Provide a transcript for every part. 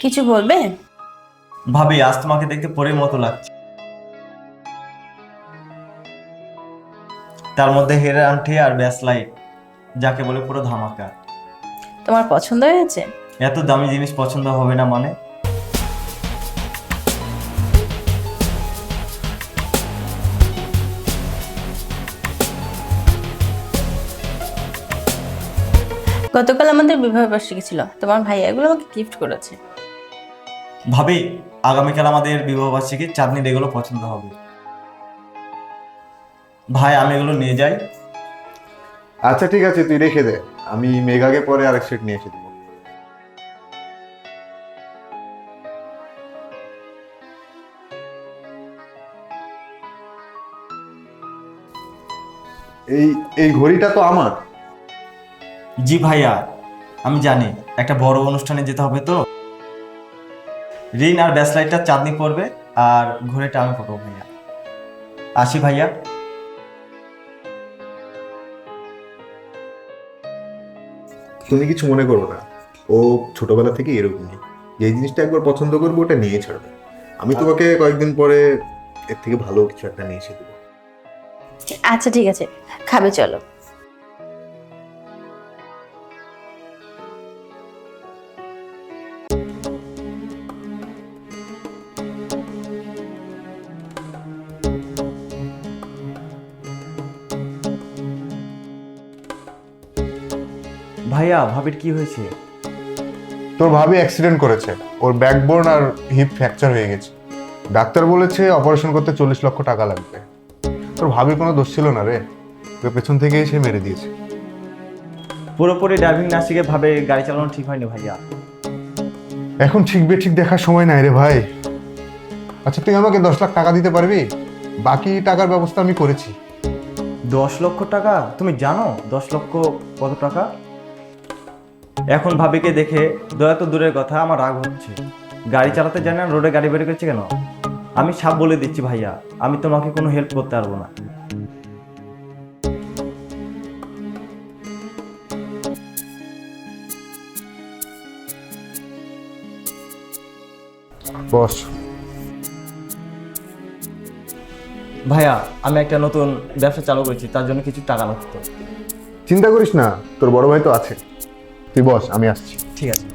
কিছু বলবে? ভাবি, আজ তোমাকে দেখতে পরের মতো লাগছে। তার মধ্যে হেয়ার আংটি আর ব্যাস লাইট, যাকে বলে পুরো ধামাকা। তোমার পছন্দ হয়েছে? এত দামি জিনিস পছন্দ হবে না মানে? গতকাল আমাদের বিবাহ বার্ষিকী ছিল, তোমার ভাইয়া এগুলো আমাকে গিফট করেছে। ভাবি, আগামীকাল আমাদের বিবাহ বার্ষিকী, চাঁদনির এগুলো পছন্দ হবে। ভাই, আমি এগুলো নিয়ে যাই। আচ্ছা ঠিক আছে, তুই রেখে দে, আমি মেঘাকে পরে আরেক সেট নিয়ে এসে দেবো। এই এই ঘড়িটা তো আমার। জি ভাইয়া, আমি জানি একটা বড় অনুষ্ঠানে যেতে হবে তো। রিং আর ব্যাস লাইটটা চাঁদনি পরবে, আর ঘড়িটা আমি পরবো ভাইয়া। আসি ভাইয়া। তুমি কিছু মনে করো না, ও ছোটবেলা থেকে এরকমই, যে জিনিসটা একবার পছন্দ করবো ওটা নিয়ে ছাড়বে। আমি তোমাকে কয়েকদিন পরে এর থেকে ভালো কিছু একটা নিয়ে এসে দেবো। আচ্ছা ঠিক আছে, খাবে চলো। ভাইয়া, ভাবির কি হয়েছে? তোর ভাবি অ্যাক্সিডেন্ট করেছে, ওর ব্যাকবোন আর হিপ ফ্র্যাকচার হয়ে গেছে। ডাক্তার বলেছে অপারেশন করতে 40 লক্ষ টাকা লাগবে। তোর ভাবির কোনো দোষ ছিল না রে, ওকে পেছন থেকেই সে মেরে দিয়েছে। পুরোপুরি ড্রাইভিং না শিখে ভাবে গাড়ি চালানো ঠিক হয়নি ভাইয়া। এখন ঠিক বেঠিক দেখার সময় নাই রে ভাই। আচ্ছা, তুই আমাকে 10 লাখ টাকা দিতে পারবি? বাকি টাকার ব্যবস্থা আমি করেছি। 10 লক্ষ টাকা? তুমি জানো 10 লক্ষ কত টাকা? এখন ভাবিকে দেখে দয়া তো দূরের কথা, আমার রাগ হচ্ছে। গাড়ি চালাতে জানে না, রোডে গাড়ি বের করেছে কেন? আমি সাপ বলে দিচ্ছি ভাইয়া, আমি তোমাকে কোনো হেল্প করতে পারবো না। বস, ভাইয়া, আমি একটা নতুন ব্যবসা চালু করেছি, তার জন্য কিছু টাকা লাগতো। চিন্তা করিস না, তোর বড় ভাই তো আছে। তুই বস, আমি আসছি। ঠিক আছে।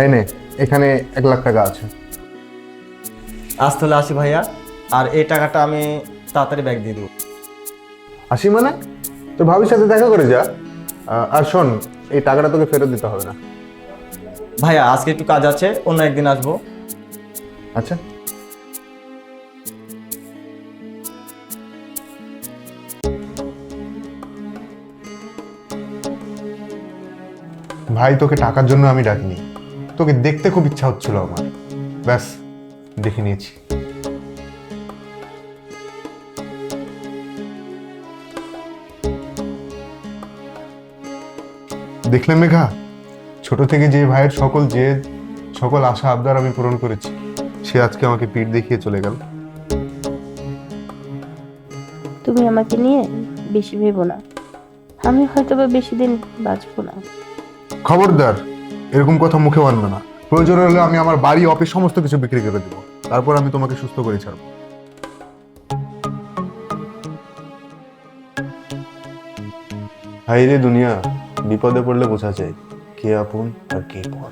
এই নে, এখানে 1 লাখ টাকা আছে। আজ তাহলে আসি ভাইয়া, আর এই টাকাটা আমি তাড়াতাড়ি ব্যাগ দিয়ে দেবো। আসি মানে? তোর ভাবির সাথে দেখা করে যা। আর শোন, এই টাকাটা তোকে ফেরত দিতে হবে না। ভাইয়া, আজকে একটু কাজ আছে, অন্য একদিন আসবো। আচ্ছা। ভাই, তোকে টাকার জন্য আমি ডাকিনি, তোকে দেখতে খুব ইচ্ছা হচ্ছিল আমার, ব্যাস দেখে নিয়েছি। দেখলে মেঘা, ছোট থেকে যে ভাইয়ের সকল জেদ, সকল আশা আবদার আমি পূরণ করেছি, সে আজকে আমাকে পিঠ দেখিয়ে চলে গেল। তুমি আমাকে নিয়ে বেশি ভেবো না, আমি হয়তো বা বেশি দিন বাঁচবো না। খবরদার, এরকম কথা মুখে আনবে না। প্রয়োজন হলে আমি আমার বাড়ি, অফিস সমস্ত কিছু বিক্রি করে দেবো, তারপর আমি তোমাকে সুস্থ করে ছাড়বো। হাই রে দুনিয়া, বিপদে পড়লে বোঝা যায় কে আপন আর কে পর।